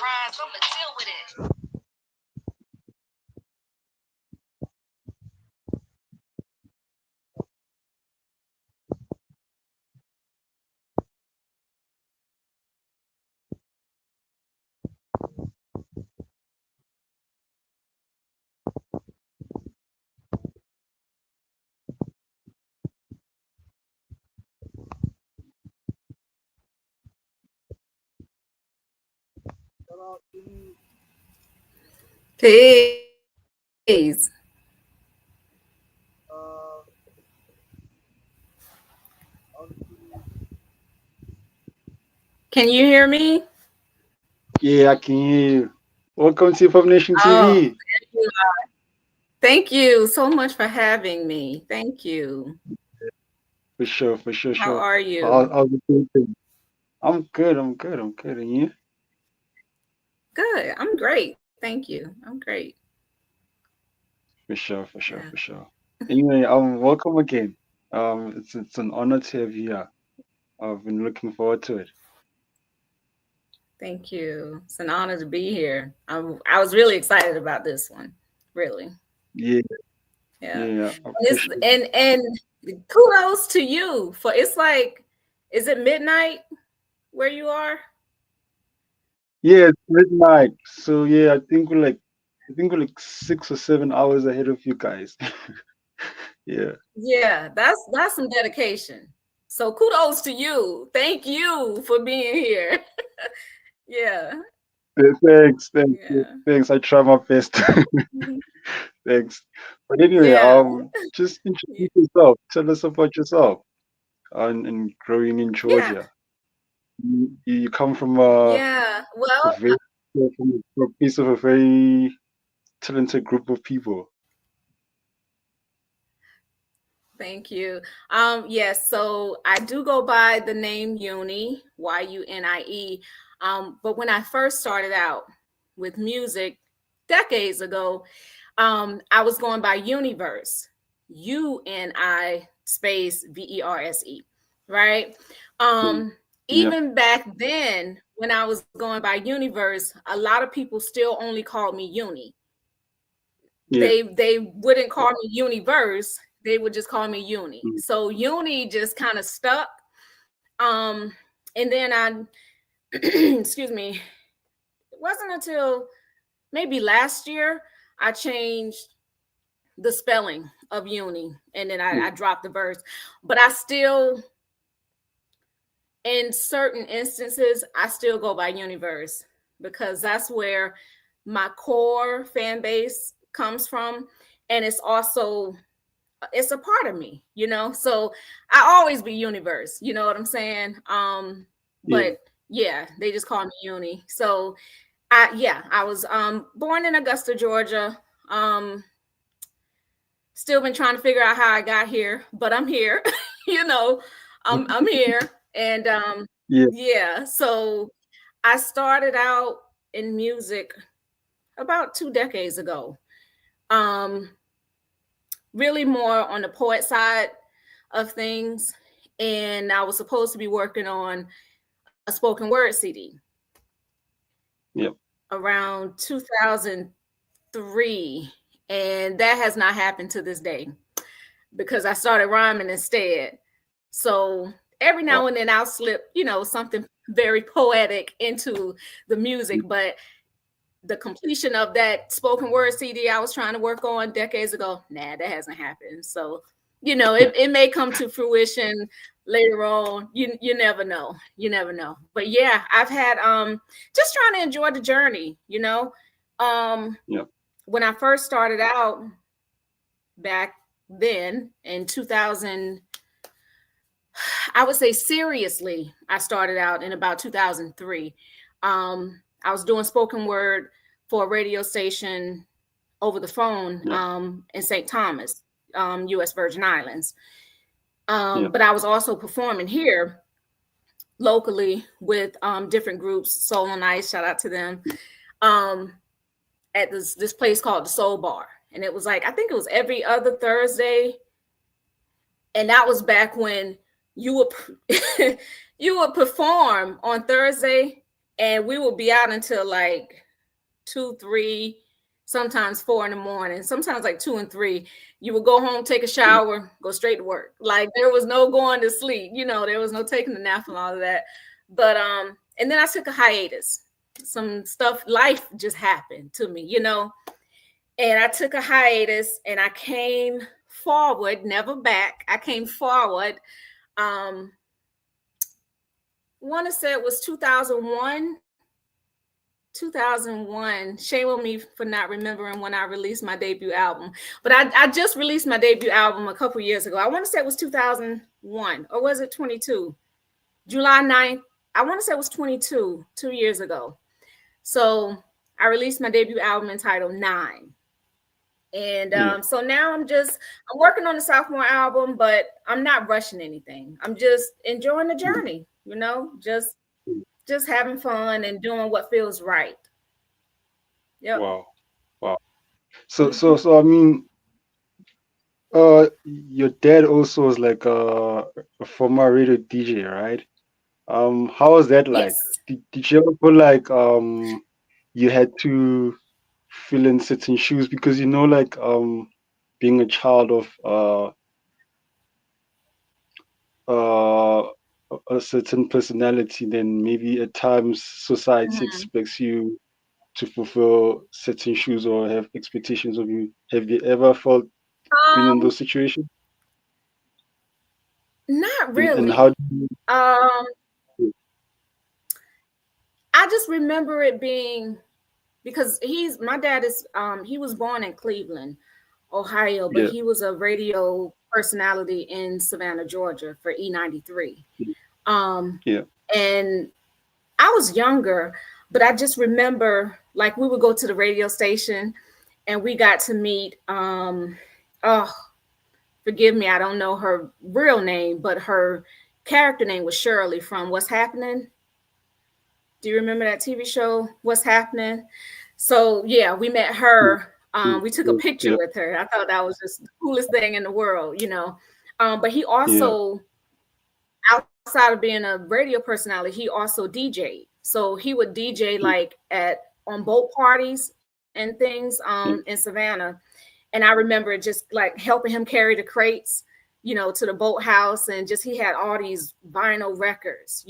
surprised. I'm gonna deal with it. Peace. Can you hear me? Yeah, I can hear you. Welcome to Pop Nation Oh, TV. thank you so much for having me. Thank you. For sure, for sure, How sure. are you? How's the day been? I'm good, I'm good, I'm good. And you? Good. I'm great. Thank you. I'm great. For sure, for sure, Yeah. for sure. Anyway, welcome again. It's an honor to have you here. I've been looking forward to it. Thank you. It's an honor to be here. I was really excited about this one. Really. Yeah, Yeah. yeah, I And it's appreciate it. and kudos to you for it's like, is it midnight where you are? Yeah, it's midnight. So yeah, I think we're like 6 or 7 hours ahead of you guys. Yeah. Yeah, that's some dedication. So kudos to you. Thank you for being here. Yeah. Thanks, thanks, Yeah. thanks. I try my best. Mhm. Thanks. But anyway, Yeah. just introduce yourself. Tell us about yourself and growing in Yeah. Georgia. You come from Yeah. a Well, very from a piece of a very talented group of people. thank you. Yes, so I do go by the name Yunie, Yunie. But when I first started out with music decades ago, I was going by Universe, UNI space VERSE, right? Yeah, Um, yeah, Even back then, when I was going by Universe, a lot of people still only called me Uni. yeah, They wouldn't call me Universe, they would just call me Uni. mm, So Uni just kind of stuck. Um, and then I, excuse me, it wasn't until maybe last year I changed the spelling of uni and then yeah, I dropped the verse. But I still, in certain instances, I still go by universe because that's where my core fan base comes from. And it's also, it's a part of me, you know? So I always be universe, you know what I'm saying? yeah. But yeah, they just call me uni. So I was born in Augusta, Georgia. Um, Still been trying to figure out how I got here, but I'm here. you know, I'm here, and Yeah. yeah. So I started out in music about 2 decades ago. Um, Really more on the poet side of things, and I was supposed to be working on a spoken word CD Yep. around 2003, and that has not happened to this day because I started rhyming instead. So every now Wow. and then I'll slip, something very poetic into the music, but the completion of that spoken word CD I was trying to work on decades ago, nah, that hasn't happened. So, it may come to fruition later on. You never know. You never know. But yeah, I've had just trying to enjoy the journey. Um Yep. when I first started out back then in 2000, I would say seriously, I started out in about 2003. I was doing spoken word for a radio station over the phone Yep. in St. Thomas, U.S. Virgin Islands. Yep. But I was also performing here locally with different groups. Soul on Ice, shout out to them, um, at this place called the Soul Bar. And it was like, I think it was every other Thursday. And that was back when you would you would perform on Thursday and we would be out until like 2, 3, sometimes 4 in the morning, sometimes like 2 and 3. You would go home, take a Yeah. shower, go straight to work. Like there was no going to sleep, there was no taking a nap and all of that. But and then I took a hiatus. Some stuff, life just happened to me. And I took a hiatus and I came forward, never back. I came forward. Want to say it was 2001. 2001. Shame on me for not remembering when I released my debut album. But I just released my debut album a couple years ago. I want to say it was 2001, or was it 22? July 9th. I want to say it was 22, 2 years ago. So I released my debut album entitled Nine. And Yeah. so now I'm working on the sophomore album, but I'm not rushing anything. I'm just enjoying the journey, just having fun and doing what feels right. Yep. Wow. Wow. So I mean, your dad also was like a former radio DJ, right? How was that like? Yes. Did you ever feel like you had to fill in certain shoes because like being a child of uh a certain personality, then maybe at times society Mhm. expects you to fulfill certain shoes or have expectations of you. Have you ever felt been in Um, those situations? Not And how really. do you Um, I just remember it being because my dad is he was born in Cleveland, Ohio, but yeah, he was a radio personality in Savannah, Georgia for E93. Um, yeah, and I was younger, but I just remember like we would go to the radio station and we got to meet oh, forgive me, I don't know her real name, but her character name was Shirley from What's Happening. Do you remember that TV show, What's Happening? So yeah, we met yeah, her. We took a picture yeah, with her. I thought that was just the coolest thing in the world. But he yeah, also, outside of being a radio personality, he also DJ'd. So he would DJ yeah, like at on boat parties and things yeah, in Savannah. And I remember just like helping him carry the crates, to the boathouse, and just he had all these vinyl records.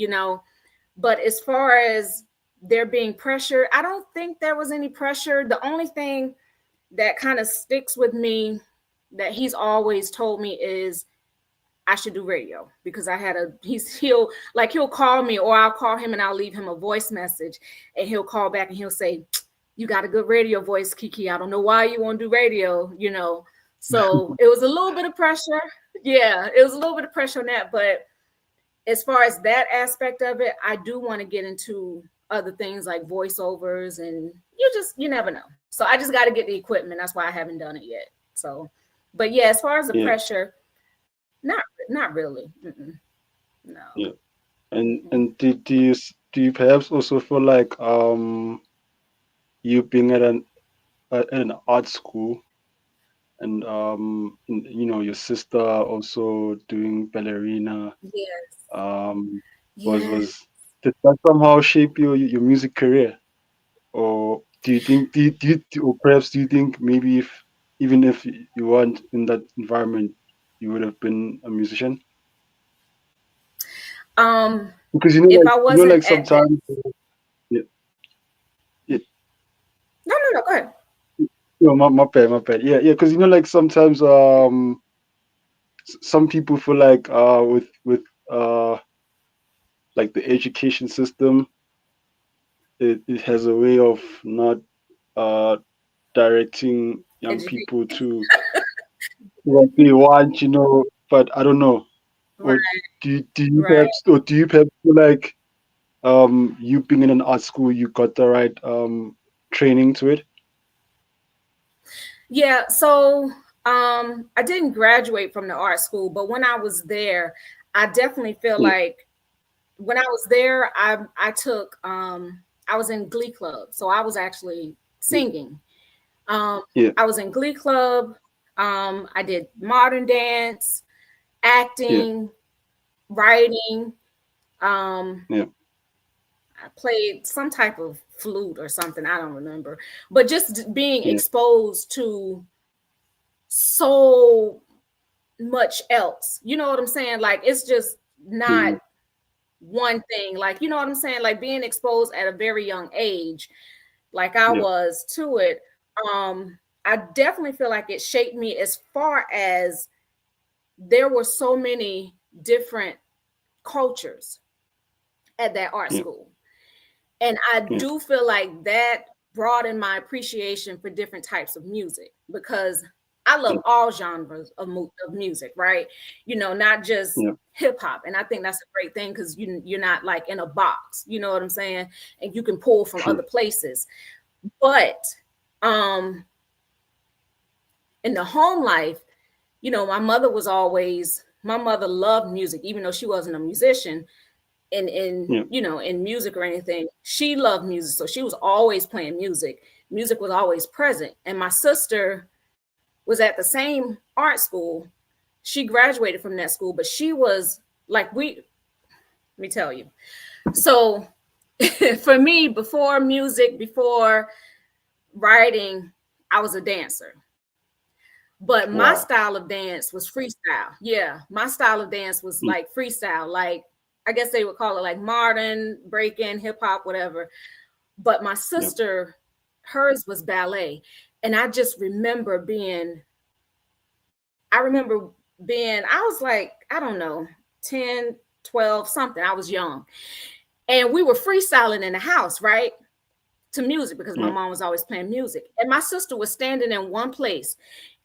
But as far as there being pressure, I don't think there was any pressure. The only thing that kind of sticks with me that he's always told me is I should do radio because he'll call me or I'll call him and I'll leave him a voice message and he'll call back and he'll say, "You got a good radio voice, Kiki. I don't know why you won't do radio. So it was a little bit of pressure. Yeah, it was a little bit of pressure on that. But as far as that aspect of it, I do want to get into other things like voiceovers, and you never know. So I just got to get the equipment. That's why I haven't done it yet. So, but yeah, as far as the yeah, pressure, not really. Mm-mm. No. yeah. And Mm-mm. and do you perhaps also feel like you being at an art school and your sister also doing ballerina Yes. um was Yes. was did that somehow shape your music career? Or do you think or perhaps do you think maybe if even if you weren't in that environment, you would have been a musician? Because If I wasn't at that, sometimes yeah, yeah, no, go ahead. no, my bad. Yeah, because like sometimes some people feel like with uh like the education system, it has a way of not uh directing young Educate. people to what they want, but I don't know. Or Right, right. do you perhaps feel like you being in an art school you got the right training to it? Yeah. So I didn't graduate from the art school, but when I was there, I definitely feel Yeah, like when I was there, I was in Glee Club, so I was actually singing. Um, yeah, I was in Glee Club. I did modern dance, yeah, acting, writing. Um, yeah, I played some type of flute or something. I don't remember. But just being yeah, exposed to so much else. You know what I'm saying? Like it's just not mhm, one thing. Like, you know what I'm saying? Like being exposed at a very young age, like I yeah, was to it. I definitely feel like it shaped me as far as there were so many different cultures at that art yeah, school. And I yeah, do feel like that broadened my appreciation for different types of music because I yeah, love all genres of music, right? You know, not just yeah, hip hop. And I think that's a great thing because you're not like in a box, you know what I'm saying? And you can pull from other true. places. But um in the home life, you know, my mother loved music, even though she wasn't a musician in Yeah, you know in music or anything. She loved music, so she was always playing music. Music was always present. And my sister was at the same art school. She graduated from that school, but she was like, let me tell you. So for me, before music, before writing, I was a dancer. But my wow. style of dance was freestyle. Yeah, my style of dance was Mm, like freestyle, like I guess they would call it like modern, breaking, hip hop, whatever. But my yeah, sister, hers was ballet. And I just remember I was like, I don't know, 10, 12, something. I was young. And we were freestyling in the house, right? To music because my yeah, mom was always playing music. And my sister was standing in one place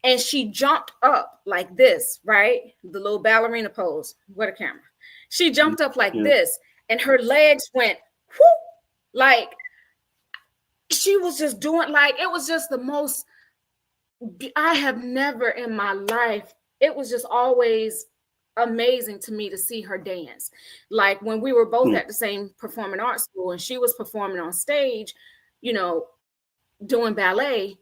and she jumped up like this, right? The little ballerina pose. What a camera. She mm, jumped up like yeah, this and her legs went whoop, like she was just doing like it was just the most I have never in my life. It was just always amazing to me to see her dance. Like when we were both yeah, at the same performing arts school and she was performing on stage, you know, doing ballet,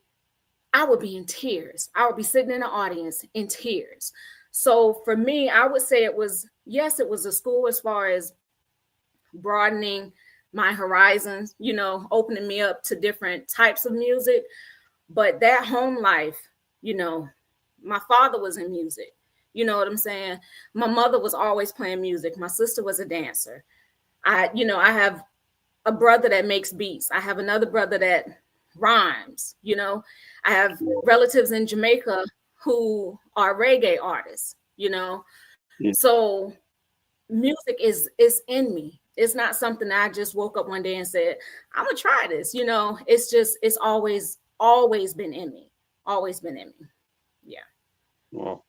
I would be in tears. I would be sitting in the audience in tears. So for me, I would say it was, yes, it was a school as far as broadening my horizons, you know, opening me up to different types of music. But that home life, you know, my father was in music. You know what I'm saying? My mother was always playing music. My sister was a dancer. I have a brother that makes beats. I have another brother that rhymes, you know. I have relatives in Jamaica who are reggae artists, you know. yeah. So music is in me. It's not something that I just woke up one day and said, I'm gonna try this, you know. It's always been in me. Always been in me. Yeah. Wow,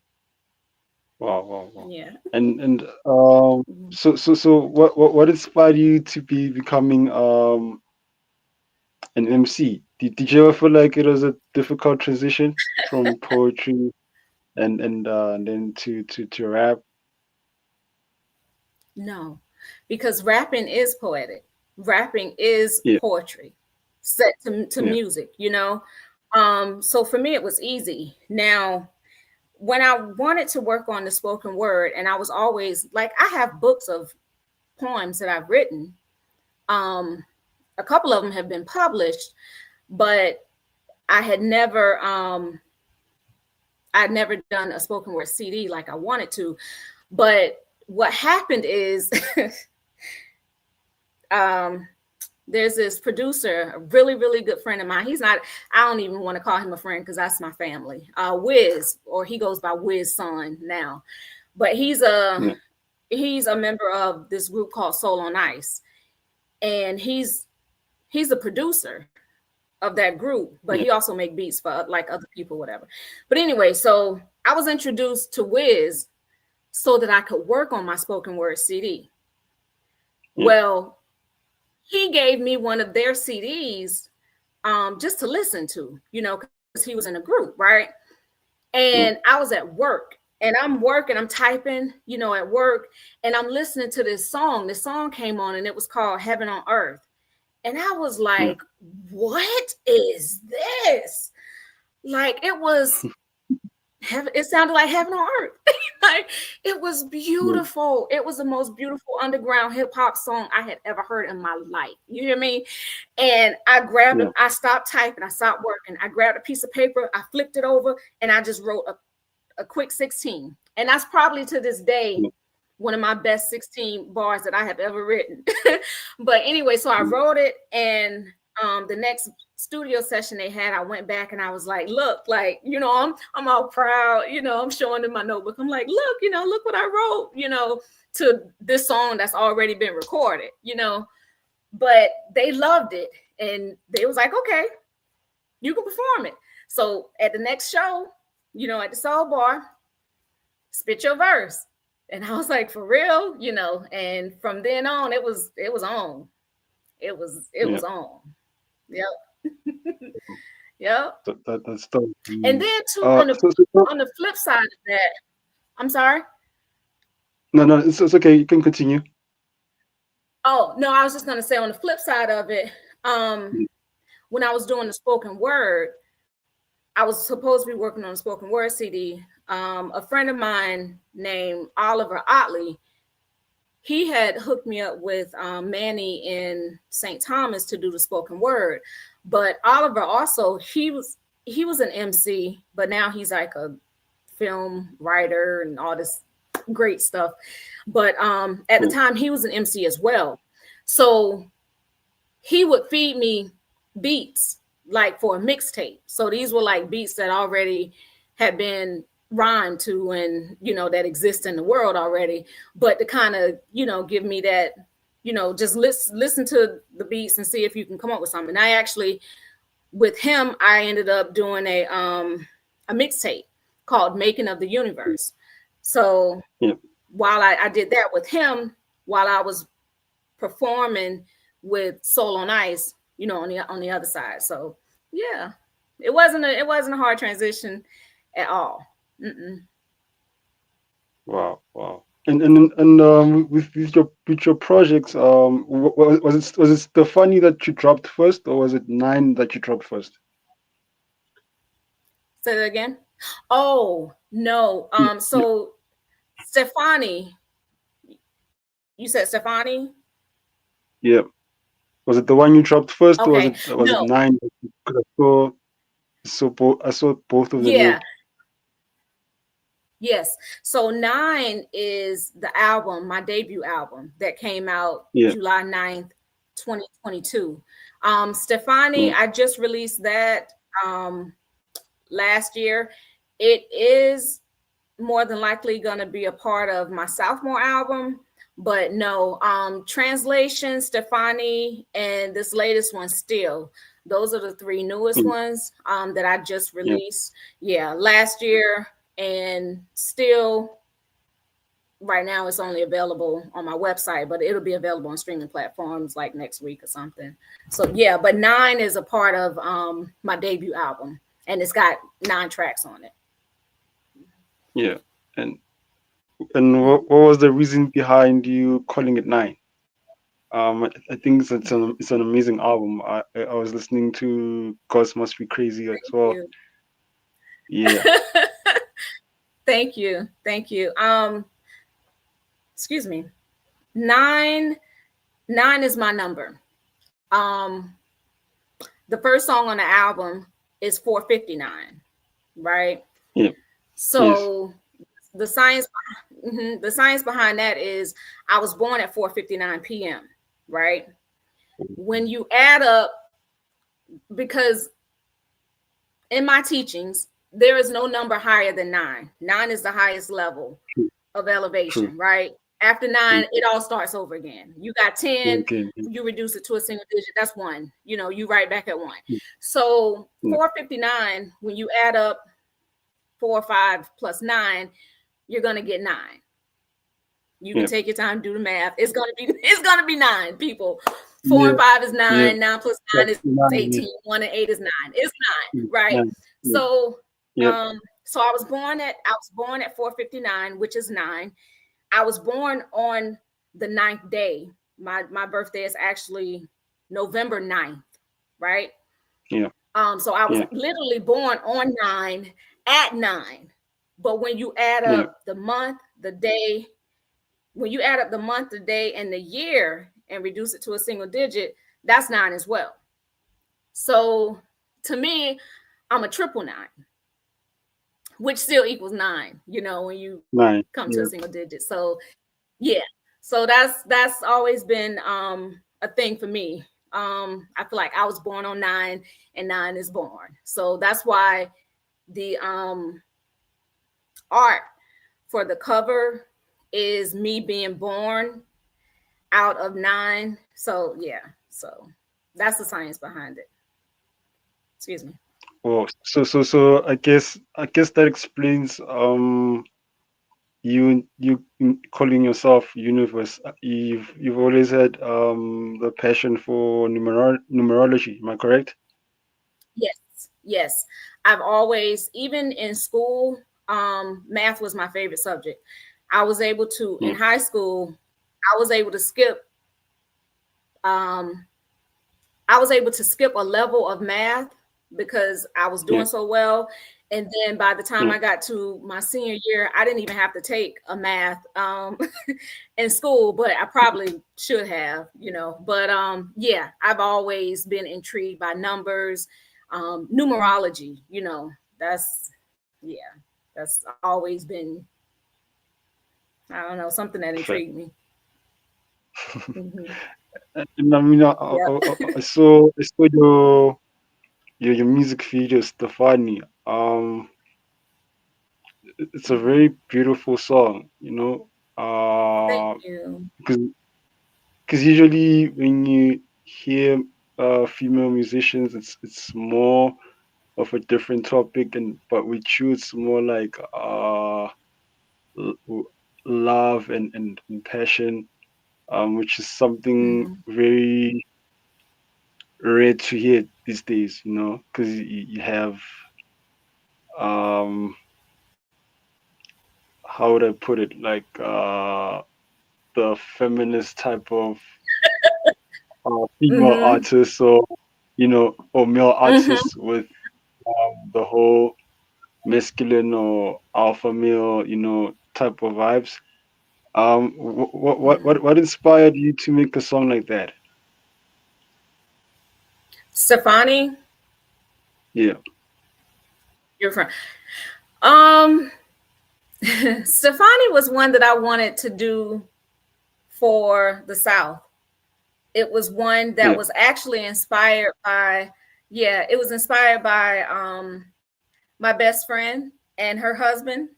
wow, wow, wow. Yeah. And Mhm. so what inspired you to be becoming an MC? Did you ever feel like it was a difficult transition from poetry and then to rap? No, because rapping is poetic. Rapping is Yeah, poetry set to yeah, music, you know. So for me, it was easy. Now, when I wanted to work on the spoken word, and I was always like, I have books of poems that I've written. Um, a couple of them have been published, but I had never, I'd never done a spoken word CD like I wanted to. But what happened is, um, there's this producer, a really, really good friend of mine. He's not, I don't even want to call him a friend because that's my family. Wiz, or he goes by Wiz Son now. But yeah, he's a member of this group called Soul on Ice. And he's a producer of that group, but he yeah, also make beats for like other people, whatever. But anyway, so I was introduced to Wiz so that I could work on my spoken word CD. yeah, Well, he gave me one of their CDs just to listen to, you know, because he was in a group, right? yeah, And I was at work and I'm working, I'm typing, you know, at work, and I'm listening to this song. This song came on and it was called Heaven on Earth. And I was yeah, like, what is this? Like it was heaven, it sounded like heaven on earth. Like, it was Yeah. beautiful. It was the most beautiful underground hip hop song I had ever heard in my life. You hear me? And I grabbed Yeah. it, I stopped typing, I stopped working. I grabbed a piece of paper, I flipped it over, and I just wrote a quick 16. And that's probably to this day Yeah. one of my best 16 bars that I have ever written. But anyway, so I Mm. wrote it, and the next studio session they had, I went back and I was like, look, like, I'm all proud, I'm showing them my notebook. I'm like, look, look what I wrote, to this song that's already been recorded, but they loved it. And they was like, okay, you can perform it. So at the next show, at the Soul Bar, spit your verse. And I was like, for real, and from then on, it was on. It Yeah. was on. Yep. Yep. That's tough. And Mm. then too, on the So on the flip side of that, I'm sorry. no, it's okay. You can continue. Oh, no, I was just gonna say on the flip side of it, Mm. when I was doing the spoken word, I was supposed to be working on a spoken word CD. A friend of mine named Oliver Otley, he had hooked me up with Manny in St. Thomas to do the spoken word. But Oliver also, he was an MC, but now he's like a film writer and all this great stuff. But at the Yeah. time, he was an MC as well. So he would feed me beats like for a mixtape. So these were like beats that already had been rhymed to, and that exist in the world already, but to kind of give me that, just listen to the beats and see if you can come up with something. I actually, with him, I ended up doing a mixtape called Making of the Universe. So Yeah. while I did that with him, while I was performing with Soul on Ice, on the other side. So yeah, it wasn't a hard transition at all. Mm-mm. Wow. Wow. And with your projects, was it Stefani that you dropped first, or was it Nine that you dropped first? Say that again. Oh no. Yeah. Yeah. So Stefani, you said Stefani? Yeah. Was it the one you dropped first, or was Okay. it No. Nine? Because I saw both of them. Yeah. Yeah. Yes. So Nine is the album, my debut album that came out Yeah. July 9th, 2022. Stefani, Yeah. I just released that last year. It is more than likely going to be a part of my sophomore album, but no, translation, Stefani, and this latest one, Still. Those are the three newest Mm. ones that I just Yeah. released. Yeah, last year. And Still, right now, it's only available on my website, but it'll be available on streaming platforms like next week or something. So yeah, but Nine is a part of my debut album, and it's got 9 tracks on it. Yeah. And what was the reason behind you calling it Nine? I think it's an amazing album. I was listening to Gods Must Be Crazy as Thank well. you. Yeah. Thank you. Thank you. Excuse me. Nine is my number. The first song on the album is 459, right? Yeah. Yes. So the science behind that is I was born at 4:59 p.m., right? When you add up, because in my teachings, there is no number higher than 9. 9 is the highest level True. of True. elevation, right? After 9, it all starts over again. You got 10, Okay. you reduce it to a single digit, that's 1. You right back at 1. Yeah. So Yeah. 459, when you add up 4 or 5 plus 9, you're gonna get 9. You can Yeah. take your time, do the math. It's gonna be 9, people. 4 Yeah. and 5 is Yeah. 9. 9 plus 9 is Nine. 18. 1 and 8 is 9. It's 9, Yeah. right? Nine. Yeah. So Yeah. so I was born at 4:59, which is 9. I was born on the 9th day. My birthday is actually November 9th, right? Yeah. So I was Yeah. literally born on 9 at 9. But when you add Yeah. up the month, the day, when you add up the month, the day, and the year and reduce it to a single digit, that's 9 as well. So to me, I'm a triple 9, which still equals 9, when you 9. come to a Yeah. single digit. So yeah. So that's always been a thing for me. I feel like I was born on 9 and 9 is born. So that's why the art for the cover is me being born out of 9. So yeah. So that's the science behind it. Excuse me. Oh, so I guess that explains you calling yourself universe. You've always had the passion for numerology. Am I correct? Yes, yes. I've always, even in school, math was my favorite subject. I was able to, in Yeah. high school, I was able to skip, um, I was able to skip a level of math because I was Yeah. doing so well. And then by the time Yeah. I got to my senior year, I didn't even have to take a math in school, but I probably should have. But yeah, I've always been intrigued by numbers, numerology, yeah, that's always been, I don't know, something that Fair. intrigued me. Hmm. And I mean, Yep. I saw your music video, Stefani. It's a Hmm. very beautiful song, Thank uh, you. because usually when you hear female musicians, it's more of a different topic, but with you, it's more like love and passion, which is something Hmm. very rare to hear these days, because you have um how would I put it, like the feminist type of female Hmm. artists, or male Hmm. artists with the whole masculine or alpha male, type of vibes. What inspired you to make a song like that? Stefani, Yeah. your friend. Um, Stefani was one that I wanted to do for the South. It was one that Yeah. was actually inspired by, yeah, it was inspired by my best friend and her husband.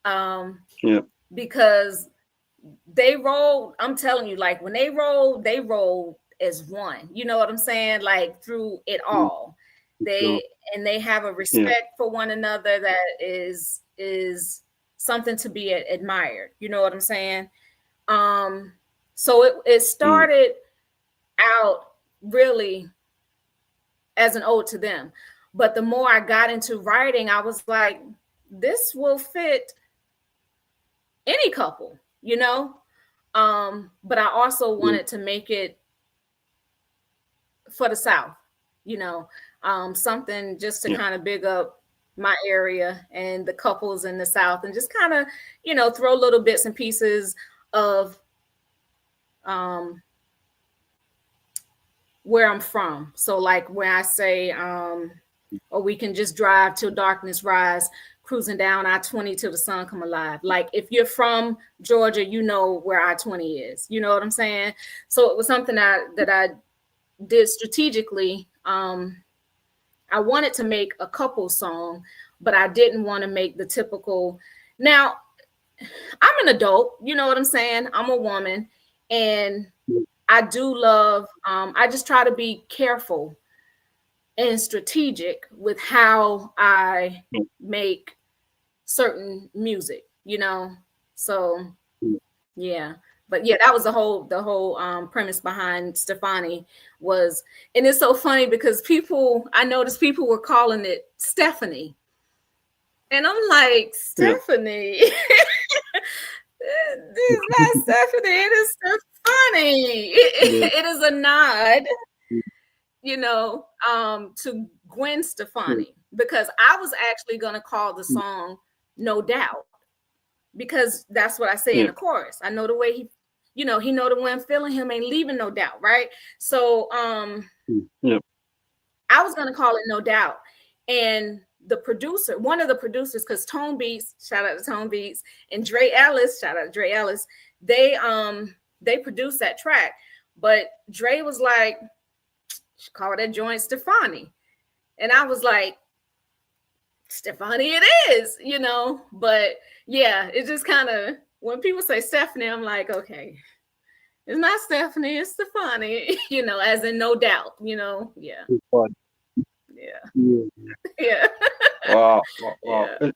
Um, Yeah. because they rolled, I'm telling you, like when they rolled as one. You know what I'm saying? Like through it Mm. all. So, They and they have a yeah. respect for one another that is something to be admired. You know what I'm saying? Um, so it Mm. started out really as an ode to them. But the more I got into writing, I was like, this will fit any couple, you know? But I also Yeah. wanted to make it for the South, you know, something just to Yeah. kind of big up my area and the couples in the South and just kind of, throw little bits and pieces of um, where I'm from. So like when I say, or we can just drive till darkness rise, cruising down I-20 till the sun come alive. Like if you're from Georgia, you know where I-20 is. You know what I'm saying? So it was something that I did strategically. I wanted to make a couple song, but I didn't want to make the typical. Now, I'm an adult, you know what I'm saying? I'm a woman, and I do love, I just try to be careful and strategic with how I Yeah. make certain music, you know? So Yeah. yeah. But yeah, that was the whole premise behind Stefani was, and it's so funny because I noticed people were calling it Stephanie. And I'm like, Yeah. Stephanie. It's not Stephanie, it is Stefani. Yeah. It is a nod, Yeah. to Gwen Yeah. Stefani, because I was actually gonna call the song no doubt, because that's what I say in Yeah. the chorus. I know the way he, he know the way I'm feeling him ain't leaving no doubt, right? So Yeah. I was gonna call it No Doubt. And the producer, one of the producers, because Tone Beats, shout out to Tone Beats, and Dre Ellis, shout out to Dre Ellis, they produced that track. But Dre was like, call that joint Stefani. And I was like, Stefani it is, But yeah, it just kind of, when people say Stephanie, I'm like, okay, it's not Stephanie, it's Stefani, as in No Doubt, yeah. It's fun. Yeah. Yeah. Yeah. Wow. Wow. Yeah.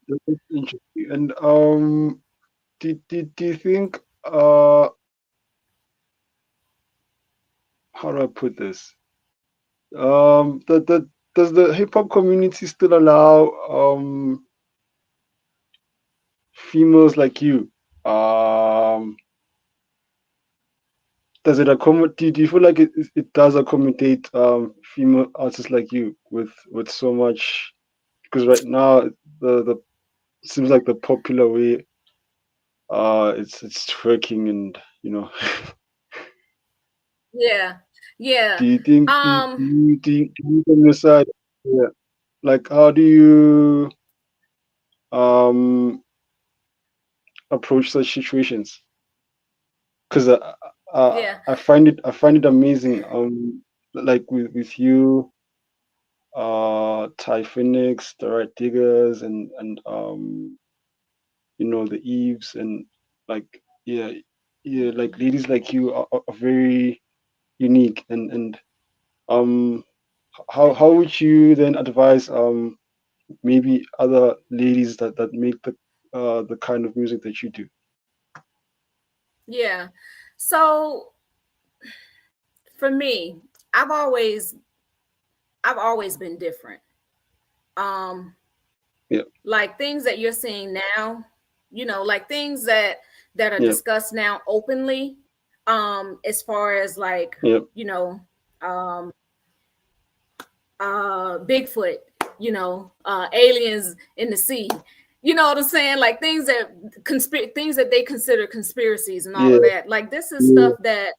It's interesting. And do you think how do I put this? The does the hip hop community still allow females like you? Does it accommodate? Do you feel like it does accommodate female artists like you with so much? Because right now the seems like the popular way it's twerking and Yeah. Yeah. do you think do you on your side, yeah, like how do you um approach such situations? Because Yeah. I find it amazing, like with you, Ty Phoenix, the Right Diggers, and the Eves, and like, yeah, like ladies like you are very unique, and um how would you then advise maybe other ladies that make the kind of music that you do? Yeah. So for me, I've always been different. Um, Yeah. like things that you're seeing now, like things that are Yeah. discussed now openly, as far as like, Yeah. um Bigfoot, aliens in the sea. You know what I'm saying? Like things that they consider conspiracies and all Yeah. of that. Like this is Yeah. stuff that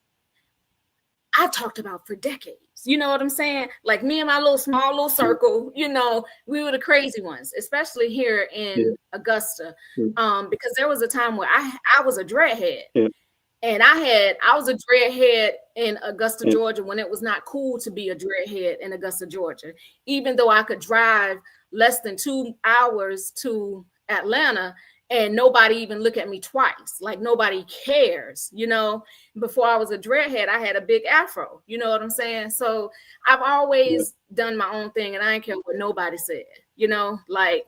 I talked about for decades. You know what I'm saying? Like me and my small little Yeah. circle, we were the crazy ones, especially here Yeah. in Augusta. Yeah. Because there was a time where I was a dreadhead. Yeah. And I was a dreadhead in Augusta, Yeah. Georgia, when it was not cool to be a dreadhead in Augusta, Georgia. Even though I could drive less than 2 hours to Atlanta and nobody even look at me twice. Like nobody cares, Before I was a dreadhead, I had a big afro. You know what I'm saying? So I've always done my own thing and I didn't care what nobody said, like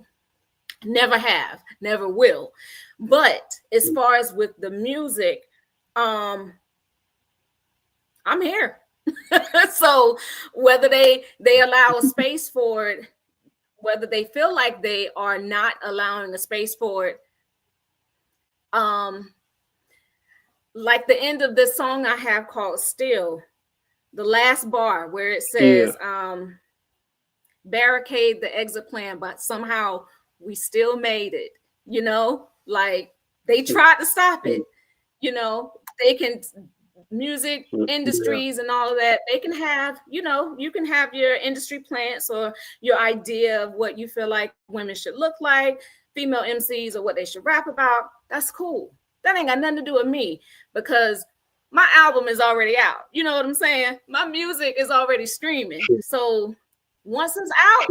never have, never will. But as far as with the music, I'm here. So whether they allow a space for it, whether they feel like they are not allowing a space for it, like the end of this song I have called Still, the last bar where it says, barricade the exit plan, but somehow we still made it, like they tried to stop it, they can, music industries and all of that, they can have, you can have your industry plants or your idea of what you feel like women should look like, female MCs, or what they should rap about. That's cool. That ain't got nothing to do with me, because my album is already out. You know what I'm saying? My music is already streaming. So once it's out,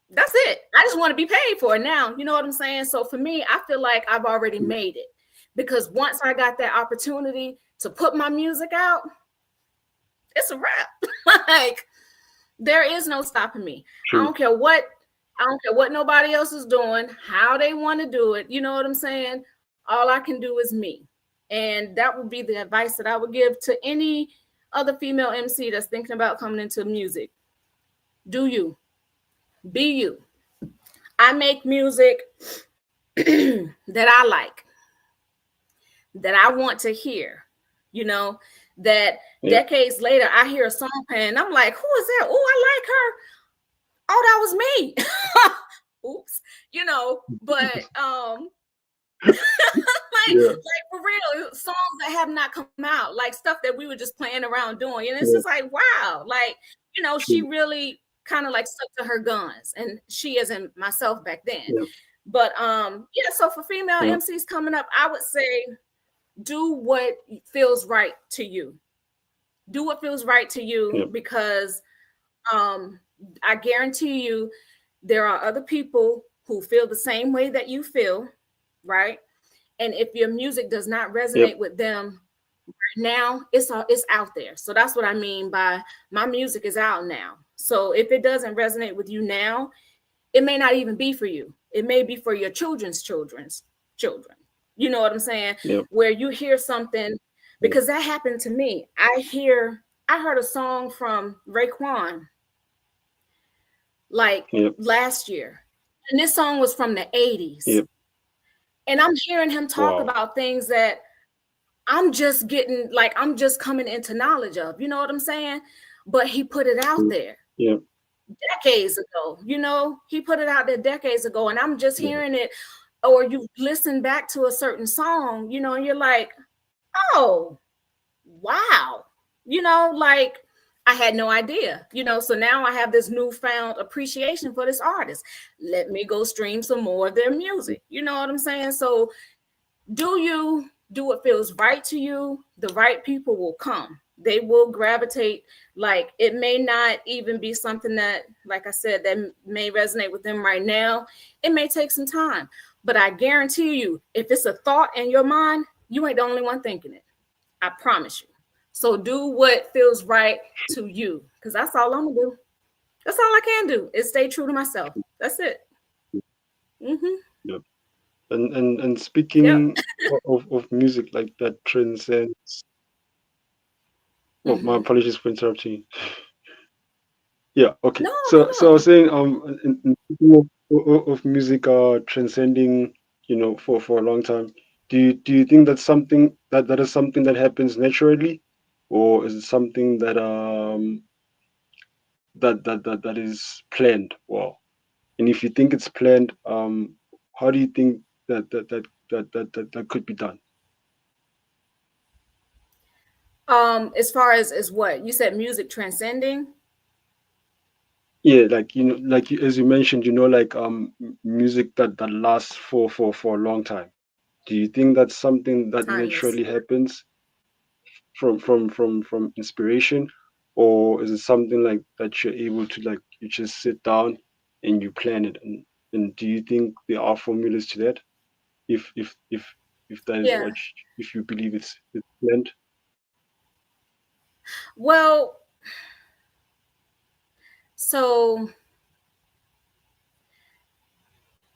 that's it. I just want to be paid for it now. You know what I'm saying? So for me, I feel like I've already made it, because once I got that opportunity to put my music out, it's a wrap. Like there is no stopping me. I don't care what nobody else is doing, how they want to do it. You know what I'm saying? All I can do is me. And that would be the advice that I would give to any other female MC that's thinking about coming into music. Do you. Be you. I make music that I like, that I want to hear, that decades later I hear a song and I'm like, who is that? Oh, I like her. Oh, that was me. oops, but Yeah, like for real, songs that have not come out, like stuff that we were just playing around doing. And it's just yeah, like, wow, like, she true. really kind of like stuck to her guns. And she isn't myself back then. Yeah, But yeah, so for female yeah, MCs coming up, I would say do what feels right to you. Do what feels right to you, yeah, because um I guarantee you there are other people who feel the same way that you feel, right? And if your music does not yep, resonate with them now, it's out there. So that's what I mean by my music is out now. So if it doesn't resonate with you now, it may not even be for you. It may be for your children's children. You know what I'm saying? yep, Where you hear something, yep, because that happened to me. I heard a song from Raekwon like yep, last year. And this song was from the 80s. yep. And I'm hearing him talk Wow. about things that I'm just coming into knowledge of, you know what I'm saying? But he put it out Mm, there yep, decades ago, he put it out there decades ago, and I'm just yeah, hearing it. Or you listen back to a certain song, and you're like, oh, wow, like I had no idea, so now I have this newfound appreciation for this artist. Let me go stream some more of their music. You know what I'm saying? So do what feels right to you. The right people will come. They will gravitate. Like, it may not even be something that, like I said, that may resonate with them right now. It may take some time, but I guarantee you, if it's a thought in your mind, you ain't the only one thinking it. I promise you. So do what feels right to you, because that's all I'm gonna do. That's all I can do, is stay true to myself. That's it. Mm-hmm. yep. And Yep. speaking of music like that transcends. Oh, my Mm-hmm. apologies for interrupting. Yeah, okay. No, So I was no, saying, in speaking of music transcending, for a long time, do you think that's something that is something that happens naturally, or is it something that is planned? Wow. And if you think it's planned, how do you think that could be done? no. As far as what you said, music transcending Yeah, like as you mentioned, like music that lasts for a long time. Do you think that's something that timeless. naturally happens from inspiration, or is it something like that you're able to, like, you just sit down and you plan it? And do you think there are formulas to that? If that is Yeah. if you believe it's planned? Well, so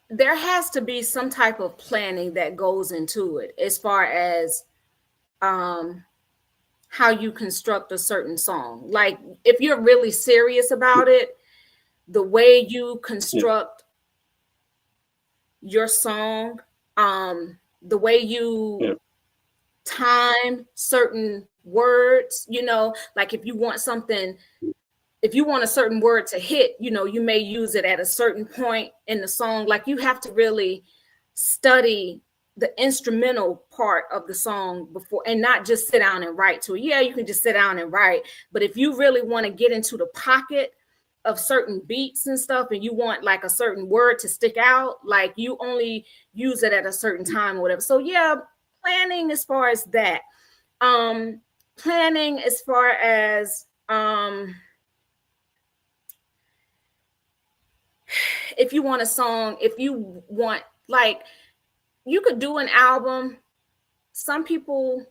there has to be some type of planning that goes into it, as far as um how you construct a certain song. Like, if you're really serious Yeah, about it, the way you yeah, construct your song, the way you yeah, time certain words, like if you want a certain word to hit, you may use it at a certain point in the song. Like, you have to really study the instrumental part of the song before, and not just sit down and write to it. Yeah, you can just sit down and write, but if you really want to get into the pocket of certain beats and stuff, and you want like a certain word to stick out, like, you only use it at a certain time or whatever. So yeah, planning as far as that. Um, planning as far as if you want a song, if you want, like, you could do an album. Some people,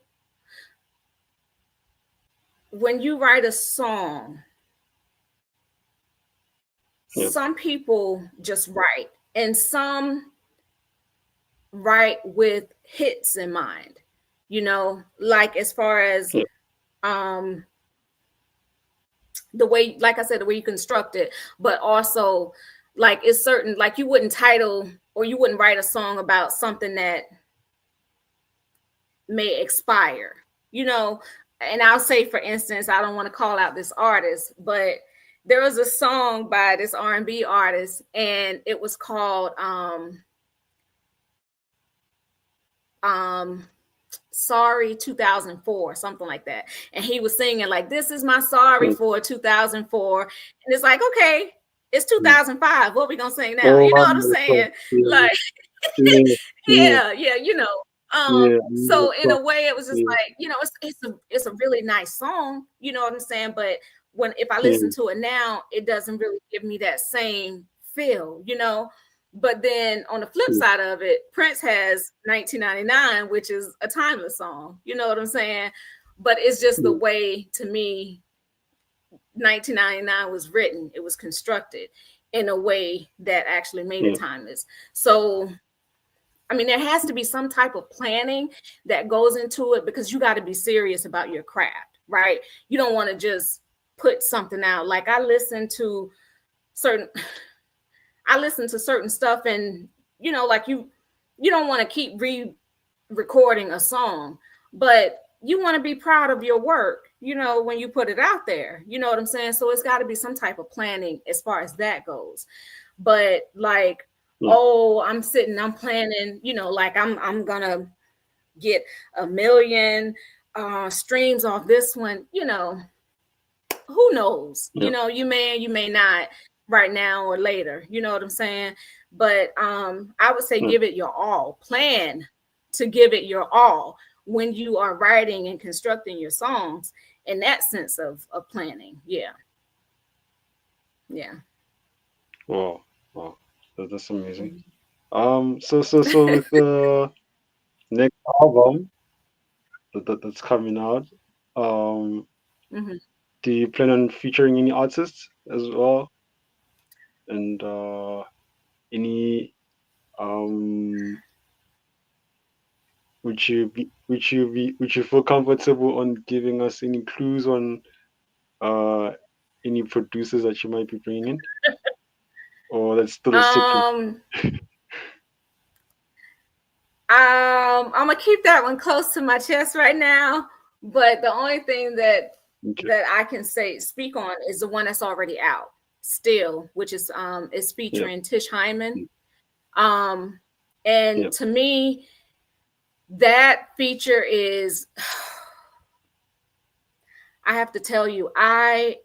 when you write a song, yeah, some people just write, and some write with hits in mind, like, as far as yeah, um the way, like I said, the way you construct it. But also, like, it's certain, like, you wouldn't title, or you wouldn't write a song about something that may expire, you know. And I'll say, for instance, I don't want to call out this artist, but there was a song by this R&B artist, and it was called um sorry 2004, something like that, and he was singing like, this is my sorry Mm, for 2004, and it's like, okay, it's mm. 2005, what we gonna sing now, Oh, you know I what I'm know the song. saying? Yeah, Like, yeah, yeah, yeah, yeah, yeah. I know so the in song. a way it was just Yeah, like, it's a really nice song, you know what I'm saying, but when if I listen yeah, to it now, it doesn't really give me that same feel, but then on the flip yeah, side of it, Prince has 1999, which is a timeless song, you know what I'm saying, but it's just the yeah, way, to me, 1999 was written, it was constructed in a way that actually made it yeah, timeless. So I mean, there has to be some type of planning that goes into it, because you got to be serious about your craft, right? You don't want to just put something out. Like certain I listen to certain stuff, and like you don't want to keep recording a song, but you want to be proud of your work, when you put it out there. You know what I'm saying? So it's got to be some type of planning as far as that goes. But like, yeah, oh, I'm planning, like I'm gonna get 1 million streams off this one, who knows? yeah, You may not right now or later, you know what I'm saying? But I would say yeah. give it your all. Plan to give it your all when you are writing and constructing your songs, in that sense of planning. Yeah. Yeah. Wow, wow. That's amazing. Mhm. So with the next album that's coming out, um, Mhm. do you plan on featuring any artists as well? And any would you feel comfortable on giving us any clues on uh any producers that you might be bringing in, or that's still a secret? Um I'm gonna keep that one close to my chest right now. But the only thing Okay. that I can speak on is the one that's already out still, which is Yeah. featuring Tish Hyman. Um, and Yeah. to me, that feature is, I have to tell you, I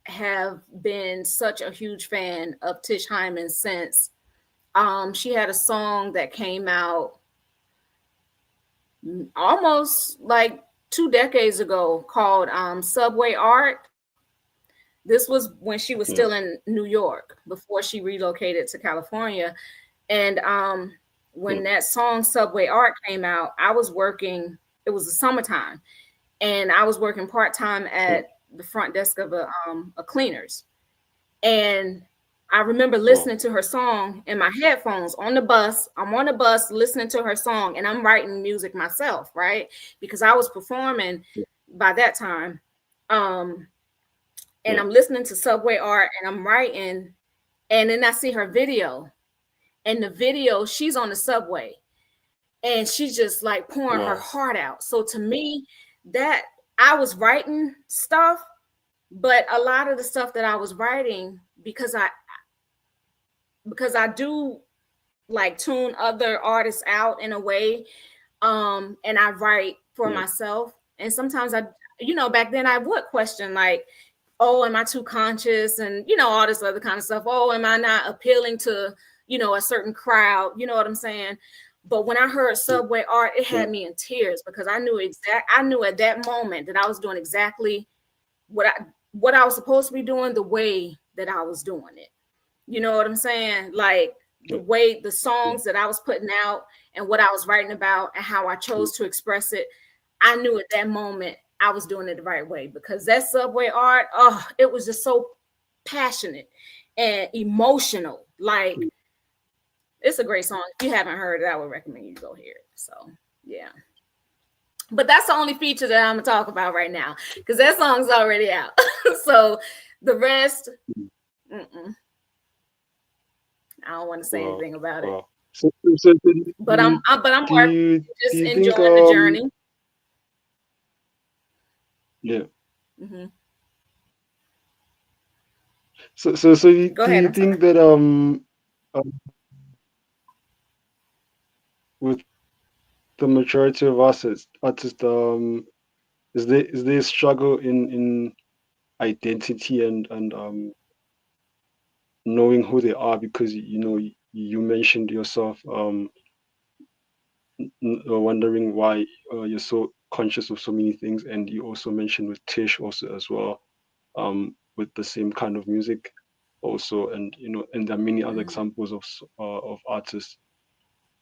have been such a huge fan of Tish Hyman since she had a song that came out almost like 2 decades ago called Subway Art. This was when she was Yeah. still in New York before she relocated to California. And Yeah. when that song Subway Art came out, I was working, it was the summertime, and I was working part-time Yeah. at the front desk of a cleaners. And I remember Wow. listening to her song in my headphones on the bus. I'm on the bus listening to her song, and I'm writing music myself, right? Because I was performing Yeah. by that time. Um, and Yeah. I'm listening to Subway Art, and I'm writing, and then I see her video. And the video, she's on the subway, and she's just like pouring her Wow. heart out. So to me, that I was writing stuff, but a lot of the stuff that I was writing, because I do like tune other artists out in a way, and I write for Yeah. myself. And sometimes back then I would question, like, oh, am I too conscious, and all this other kind of stuff. Oh, am I not appealing to a certain crowd, you know what I'm saying? But when I heard Subway Art, it Yeah. had me in tears, because I knew at that moment that I was doing exactly what I was supposed to be doing, the way that I was doing it. You know what I'm saying? Like the Yeah. way the Yeah. songs that I was putting out and what I was writing about and how I chose to express it, I knew at that moment I was doing it the right way, because that Subway Art, oh, it was just so passionate and emotional. Like, it's a great song. If you haven't heard it, I would recommend you go hear it. So yeah. But that's the only feature that I'm gonna talk about right now, because that song's already out. So the rest, mm-mm, I don't want to say Wow. anything about it. Wow. So But I'm do working, you do just you think enjoying the journey. yeah. Hmm. Do Go you ahead. I'm think sorry. that with the majority of artists is there a struggle in identity and knowing who they are because you mentioned yourself wondering why you're so conscious of so many things, and you also mentioned with Tish also as well, with the same kind of music also, and and there are many other Mm, examples of artists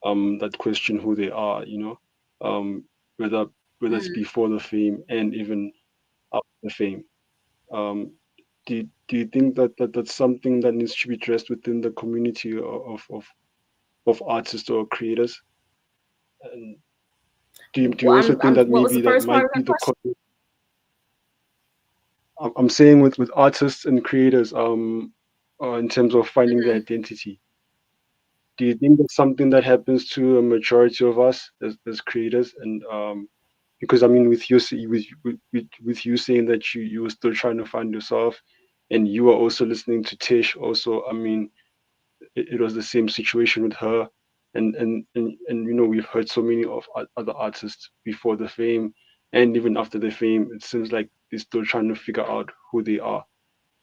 that question who they are, whether it's mm. before the fame and even after the fame. Um, do you think that's something that needs to be addressed within the community of artists or creators? And do you Well, also think that what was the maybe that first part of might that be the question? I'm saying with artists and creators in terms of finding their Mhm. identity. Do you think that's something that happens to a majority of us as creators? And because I mean, with you saying that you were still trying to find yourself, and you were also listening to Tish. Also, I mean, it was the same situation with her, and we've heard so many of other artists before the fame, and even after the fame. It seems like they're still trying to figure out who they are.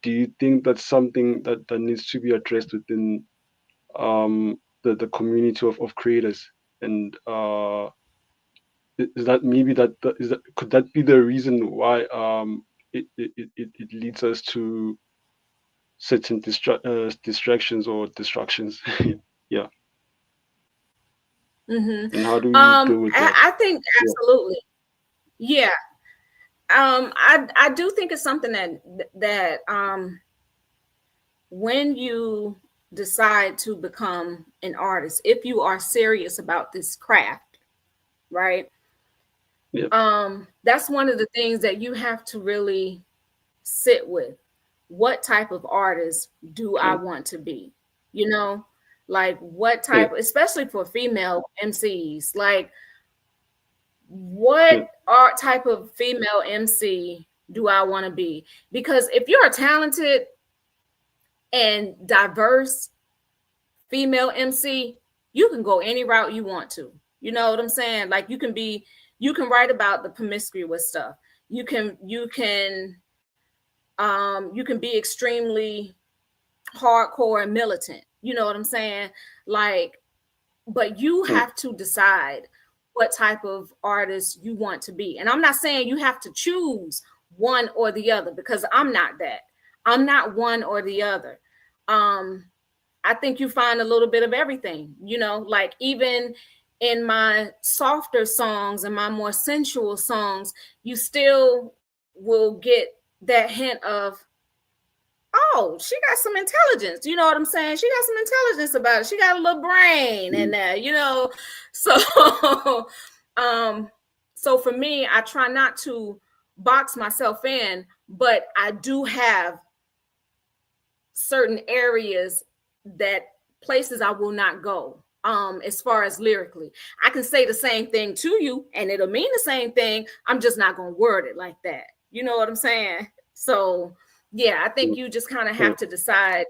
Do you think that's something that needs to be addressed within the community of creators? And is that maybe is that could that be the reason why it leads us to certain distractions or distractions? Yeah. Mhm. And how do we deal with that? I think Yeah. absolutely. Yeah. I do think it's something that when you decide to become an artist, if you are serious about this craft, right? Yeah. That's one of the things that you have to really sit with. What type of artist do I Yeah. want to be? You know, like what Yeah. type, especially for female MCs, like Yeah. what art type of female MC do I want to be? Because if you're a talented and diverse female MC, you can go any route you want to. You know what I'm saying? Like you can write about the promiscuous stuff. You can be extremely hardcore and militant. You know what I'm saying? Like, but you Yeah. have to decide what type of artist you want to be. And I'm not saying you have to choose one or the other because I'm not that. I'm not one or the other. Um, I think you find a little bit of everything, like even in my softer songs and my more sensual songs, you still will get that hint of, oh, she got some intelligence. You know what I'm saying? She got some intelligence about it. She got a little brain in Mm. there. So um so for me, I try not to box myself in, but I do have certain areas that places I will not go. As far as lyrically, I can say the same thing to you and it'll mean the same thing. I'm just not going to word it like that. You know what I'm saying? So, yeah, I think Yeah. you just kind of Yeah. have to decide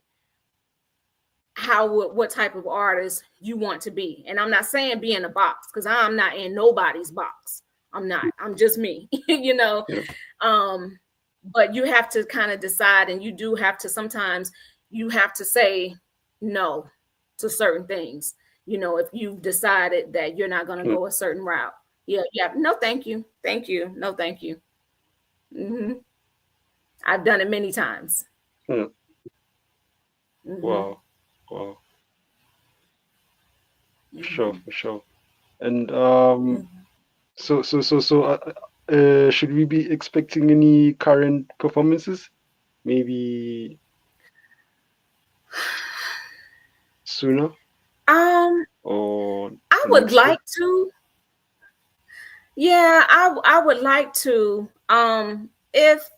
what type of artist you want to be. And I'm not saying be in a box because I'm not in nobody's box. I'm not. I'm just me, you know. Yeah. Um, but you have to kind of decide, and you do have to sometimes you have to say no to certain things. If you've decided that you're not going to Yeah. go a certain route. Yeah, yeah. No, thank you. Thank you. No, thank you. hmm I've done it many times. Yeah. hmm Wow. Wow. For sure. hmm For sure. And hmm should we be expecting any current performances? Maybe sooner or I would next year? like to. Yeah, I would like to. If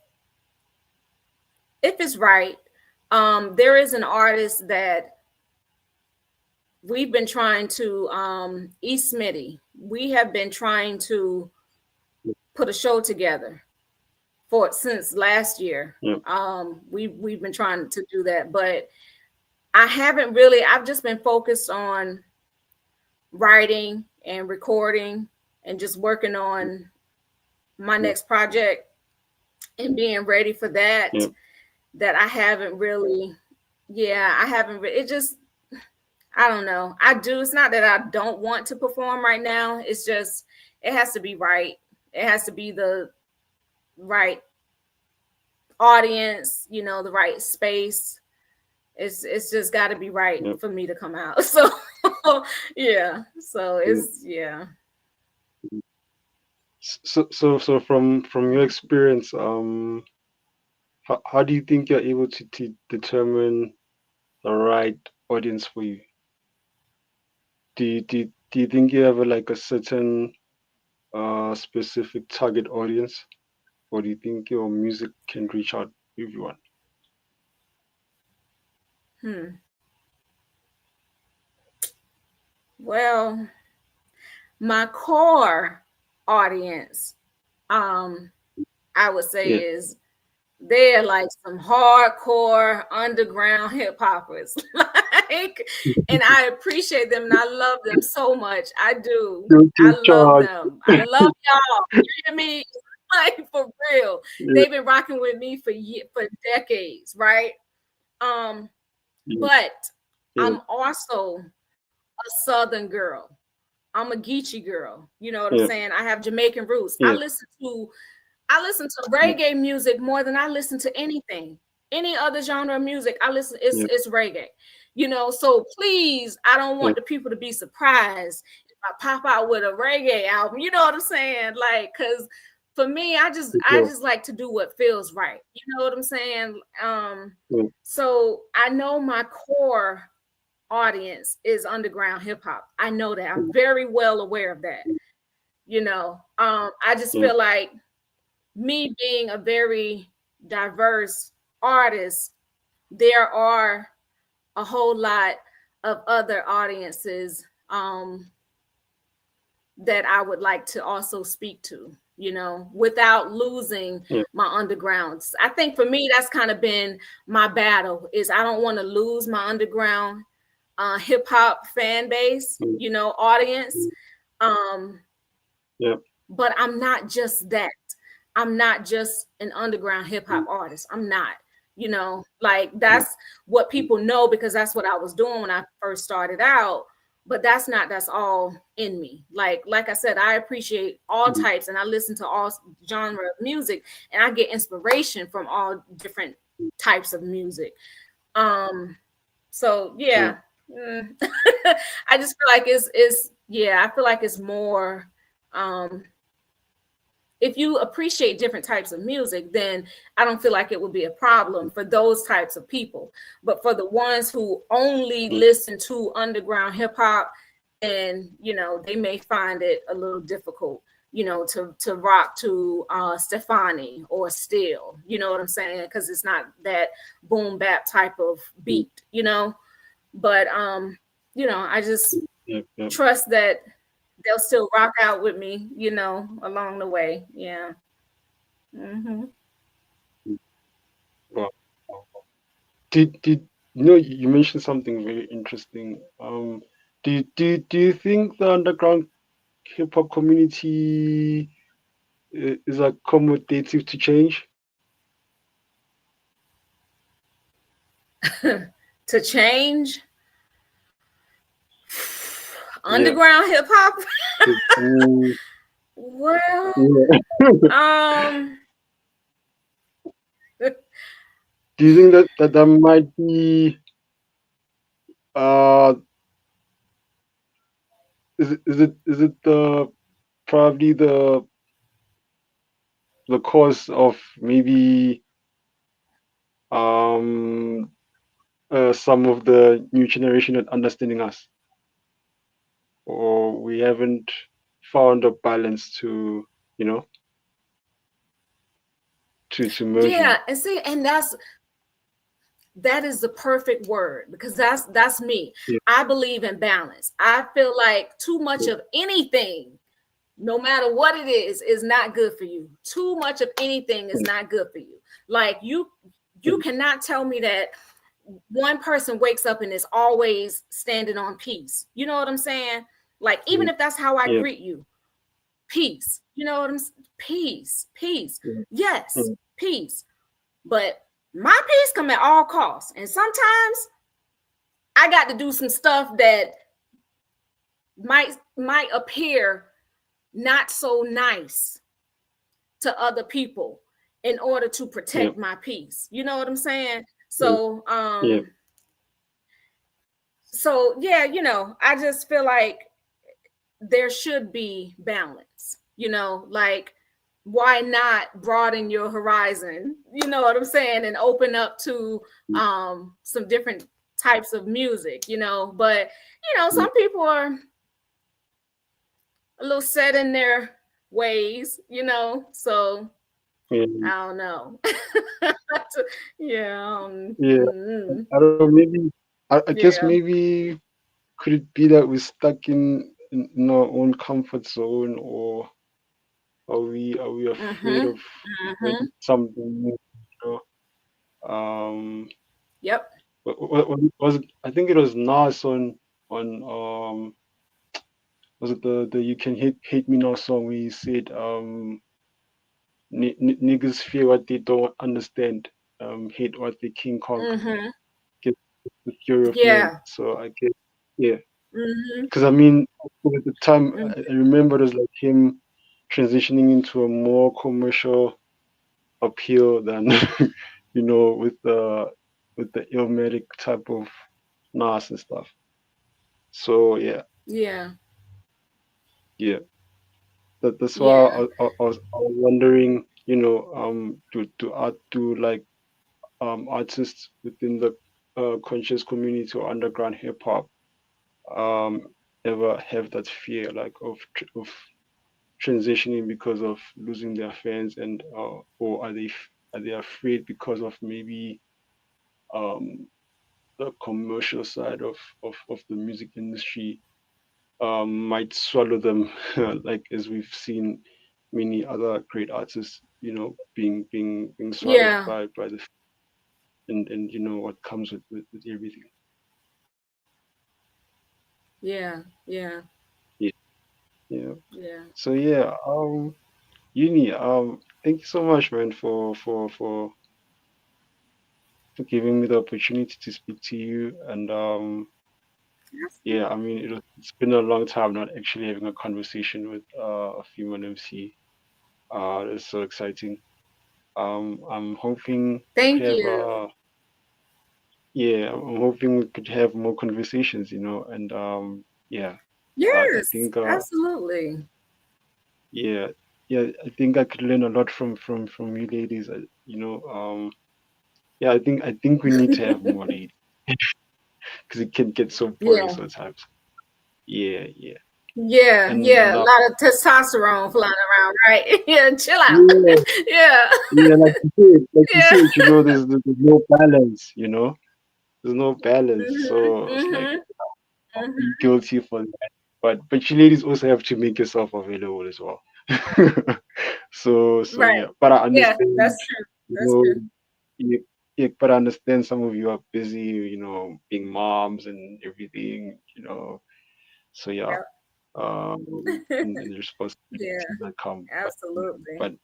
it's right, there is an artist that we've been trying to, E. Smitty. We have been trying to put a show together. for since last year. Yeah. We've been trying to do that, but I haven't really. I've just been focused on writing and recording and just working on my Yeah. next project and being ready for that. Yeah. That I haven't really. Yeah, I haven't. It just. I don't know. I do. It's not that I don't want to perform right now. It's just it has to be right. It has to be the right audience, the right space. It's just got to be right Yeah. for me to come out. So yeah. So it's yeah. So from your experience, how do you think you're able to determine the right audience for you? Do you think you have like a certain specific target audience, or do you think your music can reach out to everyone? Hmm. Well, my core audience, I would say Yeah. is they're like some hardcore underground hip hoppers. Like, and I appreciate them and I love them so much. I do. I Guilty love charge. them. I love y'all. You hear me? Like for real. Yeah. They've been rocking with me for decades, right? Um, Yeah. but Yeah. I'm also a Southern girl. I'm a Geechee girl. You know what I'm Yeah. saying? I have Jamaican roots. Yeah. I listen to reggae music more than I listen to anything. Any other genre of music, I listen, Yeah. it's reggae. So please, I don't Yeah. want the people to be surprised if I pop out with a reggae album. You know what I'm saying? Like, cause for me, I just I Yeah. just like to do what feels right. You know what I'm saying? Yeah. So I know my core audience is underground hip hop. I know that. I'm very well aware of that. I just Yeah. feel like me being a very diverse artist, there are a whole lot of other audiences that I would like to also speak to, without losing Yeah. my undergrounds. I think for me, that's kind of been my battle is I don't want to lose my underground hip hop fan base, audience. Um, Yeah. but I'm not just that. I'm not just an underground hip hop artist. I'm not, like Yeah. that's what people know because that's what I was doing when I first started out. But that's all in me. Like I said, I appreciate all Yeah. types and I listen to all genre of music and I get inspiration from all different types of music. So Yeah. yeah. I just feel like it's yeah, I feel like it's more if you appreciate different types of music, then I don't feel like it would be a problem for those types of people. But for the ones who only Yeah. listen to underground hip hop, and they may find it a little difficult, to rock to Stefani or Still, you know what I'm saying? Because it's not that boom bap type of beat, But I just Yeah. Yeah. trust that they'll still rock out with me, along the way. Yeah. Hmm. Wow. Did you mentioned something very interesting. Do you think the underground hip hop community is accommodative to change? To change Yeah. underground hip hop. Mm, Well, yeah. um, Do you think that might be uh is it the probably the cause of maybe um some of the new generation not understanding us, or we haven't found a balance to to merge yeah, them. and see, and that is the perfect word because that's me. Yeah. I believe in balance. I feel like too much Yeah. of anything no matter what it is not good for you. Too much of anything is not good for you. Like you cannot tell me that one person wakes up and is always standing on peace. You know what I'm saying? Like, even yeah, if that's how I yeah, greet you, peace. You know what I'm saying? Peace, peace. yeah, Yes, yeah, peace. But my peace come at all costs. And sometimes I got to do some stuff that might appear not so nice to other people in order to yeah, protect my peace. You know what I'm saying? yeah, So yeah, yeah, I just feel like there should be balance, like why not broaden your horizon, you know what I'm saying, and open up to some different types of music, but yeah, some people are a little set in their ways, so yeah. I don't know. Yeah, Yeah. mm, I don't know. Maybe I guess yeah. maybe could it be that we're stuck in our own comfort zone, or are we afraid Mm-hmm. of Mm-hmm. learning something new? You Um, Yep. what was it? I think it was Nas on was it the You Can Hate Me Now song where he said niggas fear what they don't understand, hate what they can't conquer, Mm-hmm. get the fury of man. Yeah. So I guess yeah. Mm-hmm. Because I mean, at the time, Mm-hmm. I remember it was like him transitioning into a more commercial appeal than, with the Illmatic type of Nas and stuff. So yeah, Yeah. yeah, that's why Yeah. I was wondering, do like artists within the conscious community or underground hip hop um ever have that fear like of transitioning because of losing their fans, and or are they afraid because of maybe um the commercial side of the music industry might swallow them like as we've seen many other great artists being swallowed Yeah. by the and what comes with everything. Yeah. Yeah. Yeah, yeah. Yeah. So yeah, Uni, thank you so much, man, for giving me the opportunity to speak to you. And yeah, I mean, it's been a long time not actually having a conversation with a female MC. It's so exciting. I'm hoping we could Thank have you. yeah, I'm hoping we could have more conversations, and yeah, I Yes, think absolutely. yeah, yeah, I think I could learn a lot from you ladies. Yeah, I think we need to have more ladies because it can get so boring Yeah. sometimes. Yeah, yeah. Yeah. And Yeah. A lot of testosterone flying around, right? Yeah. Chill out. yeah, Yeah. yeah, Yeah. there's no balance, there's no balance. So it's like Mm-hmm. I'm Mm-hmm. guilty for that. But you ladies also have to make yourself available as well. So Right. yeah, but I Yeah. understand, That's true. you That's know, true. yeah, yeah, but I understand some of you are busy, being moms and everything. So yeah, Yeah. and the Yeah. responsibilities that come. Absolutely. But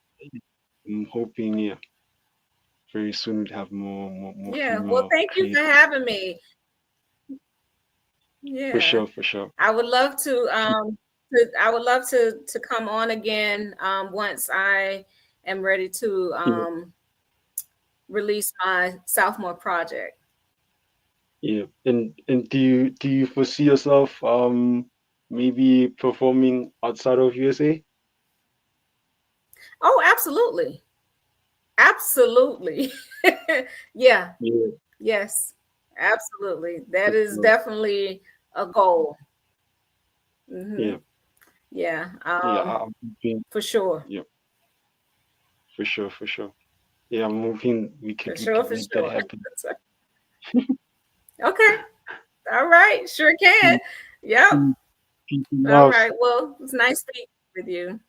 I'm hoping, yeah, very soon we'd have more Yeah. Well, female thank you for creators. having me. For Yeah. sure, for sure. I would love I would love to come on again once I am ready to Yeah, release my sophomore project. yeah. And do you foresee yourself maybe performing outside of USA? Oh, absolutely. Absolutely. Yeah. Yeah, Yes. Absolutely. That for is sure. definitely a goal. Hmm. Yeah, Yeah. yeah. I'm hoping. For sure. Yeah, for sure, for sure. Yeah, I'm hoping we For could we sure. could For make that sure. happen. Okay. All right. Sure can. Peace, Yep. peace, peace and All love. right. Well, it's nice speaking. with you.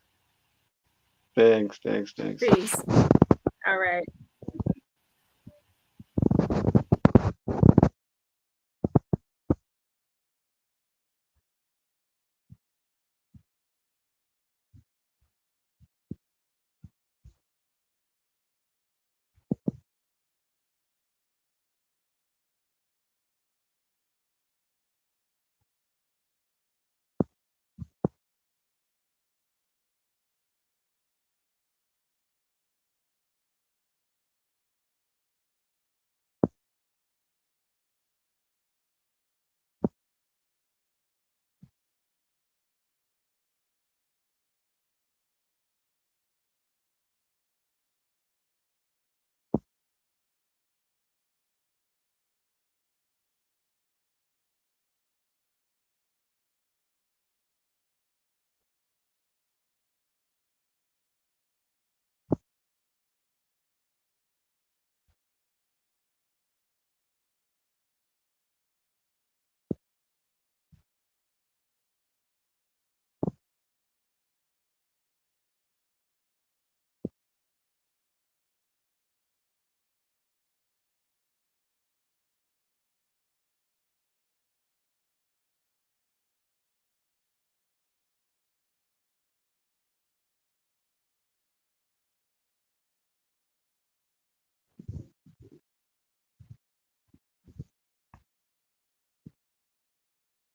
Thanks. Peace. All right.